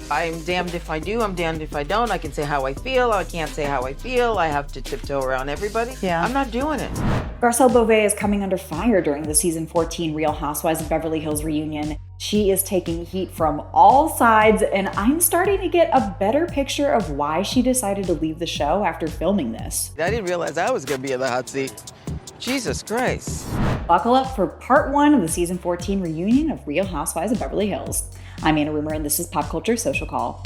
I'm damned if I do, I'm damned if I don't. I can say how I feel, I can't say how I feel. I have to tiptoe around everybody. Yeah. I'm not doing it. Garcelle Beauvais is coming under fire during the season 14 Real Housewives of Beverly Hills reunion. She is taking heat from all sides, and I'm starting to get a better picture of why she decided to leave the show after filming this. I didn't realize I was gonna be in the hot seat. Jesus Christ. Buckle up for part 1 of the season 14 reunion of Real Housewives of Beverly Hills. I'm Anna Rumor, and this is Pop Culture Social Call.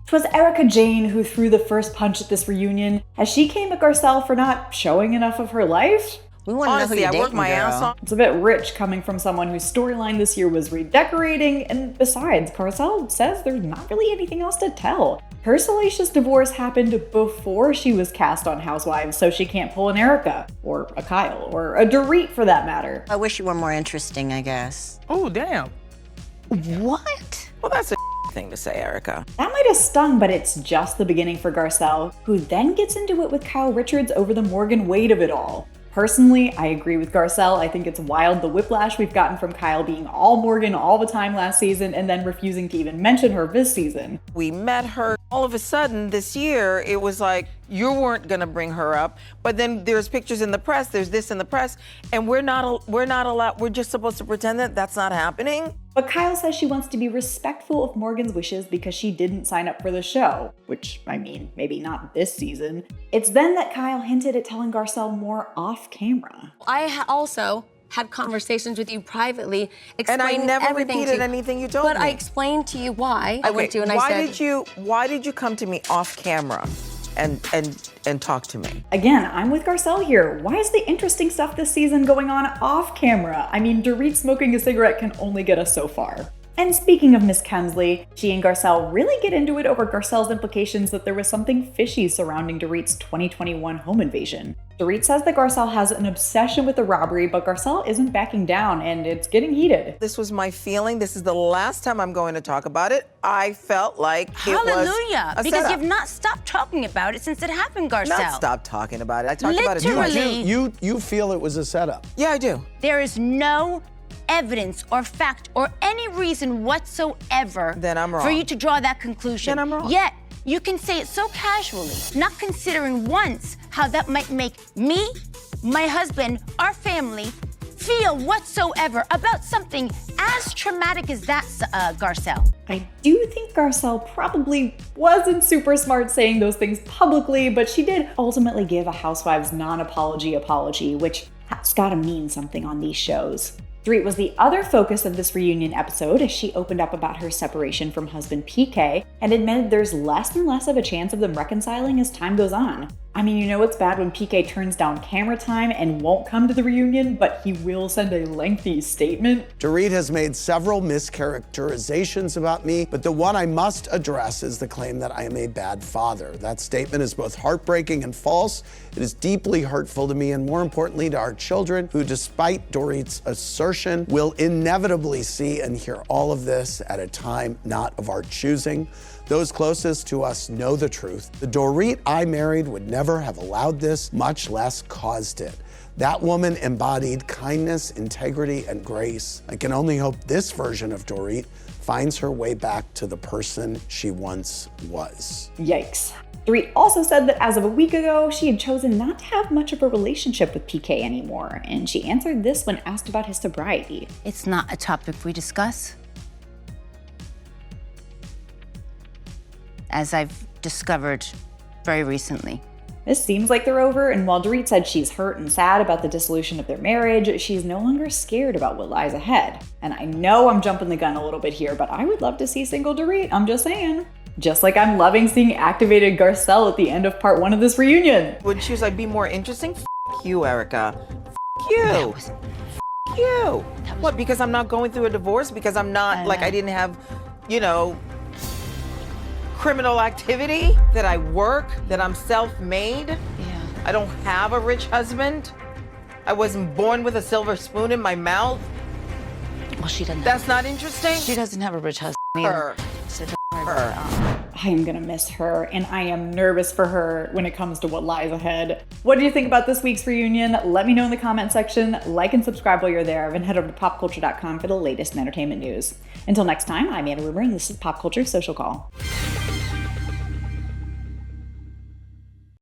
It was Erika Jayne who threw the first punch at this reunion, as she came at Garcelle for not showing enough of her life. We want to know who Honestly, you're I dating, worked my girl. ass off. It's a bit rich coming from someone whose storyline this year was redecorating, and besides, Garcelle says there's not really anything else to tell. Her salacious divorce happened before she was cast on Housewives, so she can't pull an Erika, or a Kyle, or a Dorit for that matter. I wish you were more interesting, I guess. Oh, damn. What? Well, that's a thing to say, Erika. That might have stung, but it's just the beginning for Garcelle, who then gets into it with Kyle Richards over the Morgan Wade of it all. Personally, I agree with Garcelle. I think it's wild the whiplash we've gotten from Kyle being all Morgan all the time last season and then refusing to even mention her this season. We met her. All of a sudden this year, it was like, you weren't gonna bring her up, but then there's pictures in the press, there's this in the press, and we're not allowed, we're just supposed to pretend that that's not happening. But Kyle says she wants to be respectful of Morgan's wishes because she didn't sign up for the show, which, I mean, maybe not this season. It's then that Kyle hinted at telling Garcelle more off camera. I also had conversations with you privately, And I explaining never everything repeated to you. anything you told me. But I explained to you why I went to you and I said, why did you come to me off camera and talk to me? Again, I'm with Garcelle here. Why is the interesting stuff this season going on off camera? I mean, Dorit smoking a cigarette can only get us so far. And speaking of Miss Kemsley, she and Garcelle really get into it over Garcelle's implications that there was something fishy surrounding Dorit's 2021 home invasion. Dorit says that Garcelle has an obsession with the robbery, but Garcelle isn't backing down, and it's getting heated. This was my feeling. This is the last time I'm going to talk about it. I felt like it hallelujah, was a because setup. you've not stopped talking about it since it happened, Garcelle. Not stop talking about it. I talked about it too much. Literally. You feel it was a setup? Yeah, I do. There is no evidence or fact or any reason whatsoever Then I'm wrong. for you to draw that conclusion. Then I'm wrong. Yet, you can say it so casually, not considering once how that might make me, my husband, our family feel whatsoever about something as traumatic as that, Garcelle. I do think Garcelle probably wasn't super smart saying those things publicly, but she did ultimately give a Housewives non-apology apology, which has gotta mean something on these shows. Dorit was the other focus of this reunion episode as she opened up about her separation from husband PK and admitted there's less and less of a chance of them reconciling as time goes on. I mean, you know it's bad when PK turns down camera time and won't come to the reunion, but he will send a lengthy statement. Dorit has made several mischaracterizations about me, but the one I must address is the claim that I am a bad father. That statement is both heartbreaking and false. It is deeply hurtful to me and more importantly to our children who, despite Dorit's assertion, will inevitably see and hear all of this at a time not of our choosing. Those closest to us know the truth. The Dorit I married would never have allowed this, much less caused it. That woman embodied kindness, integrity, and grace. I can only hope this version of Dorit finds her way back to the person she once was. Yikes. Dorit also said that as of a week ago, she had chosen not to have much of a relationship with PK anymore, and she answered this when asked about his sobriety. It's not a topic we discuss. As I've discovered very recently. This seems like they're over, and while Dorit said she's hurt and sad about the dissolution of their marriage, she's no longer scared about what lies ahead. And I know I'm jumping the gun a little bit here, but I would love to see single Dorit, I'm just saying. Just like I'm loving seeing activated Garcelle at the end of part 1 of this reunion. Would she like be more interesting? F you, Erika. F you. F you. What, because I'm not going through a divorce? Because I'm not, like I didn't have, you know, criminal activity, that I work, that I'm self-made. Yeah. I don't have a rich husband. I wasn't born with a silver spoon in my mouth. Well, she doesn't. That's not interesting? She doesn't have a rich husband. Her. Her. I am gonna miss her, and I am nervous for her when it comes to what lies ahead. What do you think about this week's reunion? Let me know in the comment section. Like and subscribe while you're there, and head over to popculture.com for the latest entertainment news. Until next time, I'm Anna Rumor, and this is Pop Culture Social Call.